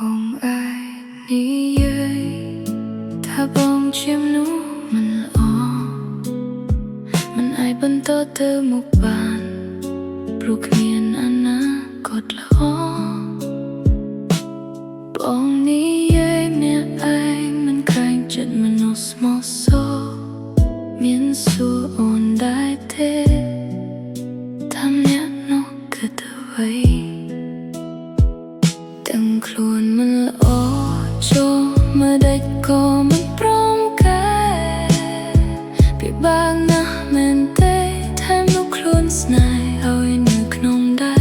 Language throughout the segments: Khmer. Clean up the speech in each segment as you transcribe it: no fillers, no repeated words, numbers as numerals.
បងឯងនិយាយថាបងជាមនុស្សមិនល្អមិនអាចបន្តទៅមុខបានព្រោះគ្មានអនាគតល្អបងនិយាយម្នាក់ឯងមិនក្រែងចិត្តមនុស្សស្មោះសរមានសួរអូនដែរទេថាម្នាក់នោះគិតអ្វីទាំងខ្លួនមិនល្អចូលមកដេចក៏មិនព្រមកែពិបាកណាស់មែនទេថែមនោះខ្លួនស្នេហ៍ឲ្យនៅក្នុងដៃ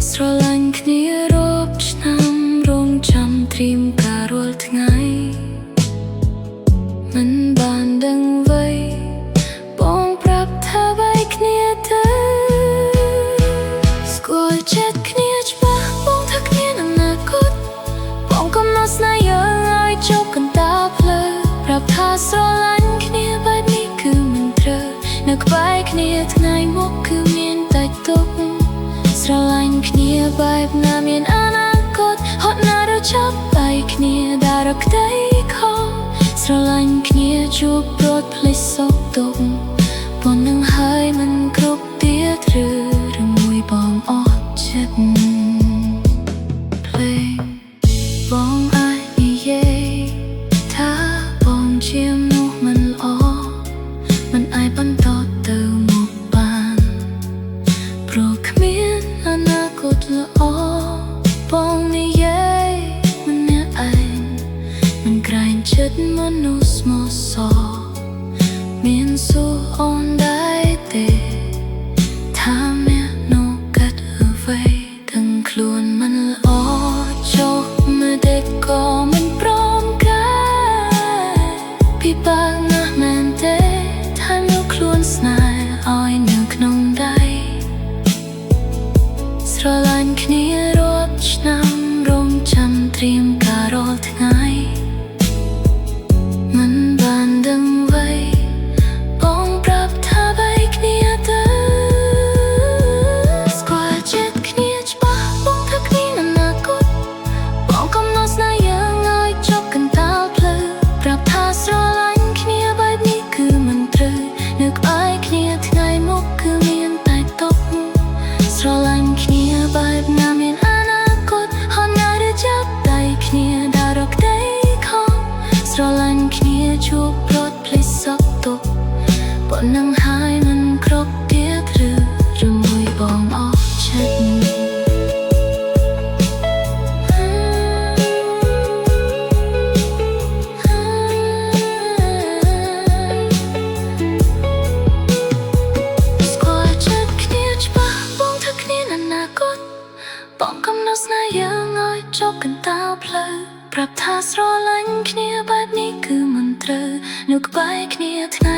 ស្រឡាញ់គ្នារាប់ឆ្នាំរងចាំត្រៀមការរាល់ថ្ងៃមិនបានដឹងអ្វីបងប្រាប់ថាបែកគ្នាទៅស្គាល់ចិត្តគ្នាច្បាស់បងថាគ្មានអនាគតបងកំណត់ស្នេហ៍យើងឲ្យជប់កណ្ដាលផ្លូវប្រាប់ថាស្រឡាញ់គ្នាបែបនេះគឺមិនត្រូវនៅក្បែរគ្នាថ្ងៃមុខគឺមានតែទុក្ខស្រឡាញ់គ្នាបែបណាមានអនាគតហត់ណាស់រចាប់បែកគ្នាដែលរកក្តីខំស្រឡាញ់គ្នាជួបរត់ភ្លេចសោកទុក្ខប៉ុណ្ណឹងហើយមិនគ្រប់ទៀតឬមួយបងអស់ចិត្តភ្លេងបងអាចនិយាយថាបងជាមនុស្សមិនល្អមិនអាចបន្តទៅមុខបានព្រោះគ្មានអនាគតល្អបងនិយាយម្នាក់ឯងមិនក្រែងចិត្តមនុស្សស្មោះសរមានសួរអូនដែរទេថាម្នាក់នោះគិតអ្វីទាំងខ្លួនមិនល្អចុះមើលតែក៏មិនព្រមកែពិបាកណាស់មែនទេថែមនោះខ្លួនស្នេហ៍ឲ្យនៅក្នុងដៃស្រឡាញ់គ្នារាប់ឆ្នាំរងចាំត្រៀមការរាល់ថ្ងៃមិនបានដឹងអ្វីបងប្រាប់ថាបែកគ្នាទៅស្គាល់ចិត្តគ្នាច្បាស់បងថាគ្មានអនាគតបងកំណត់ស្នេហ៍យើងឲ្យជប់កណ្ដាលផ្លូវប្រាប់ថាស្រឡាញ់គ្នាបែបនេះគឺមិនត្រូវនៅក្បែរគ្នាថ្ងៃមុខគឺមានតែទុក្ខស្រឡាញ់គ្នាបែបណាមានអនាគតហត់ណាស់រចាប់ដៃគ្នាដែលរកក្តីខំស្រឡាញ់គ្នាជួបរត់ភ្លេចសោកទុក្ខប៉ុណ្ណឹងហើយមិនគ្រប់ទៀតឬមួយបងអស់ចិត្តបងកំណត់ស្នេហ៍យើងឲ្យជប់កណ្ដាលផ្លូវប្រាប់ថាស្រឡាញ់គ្នាបែបនេះគឺមិនត្រូវនៅក្បែរគ្នាថ្ងៃ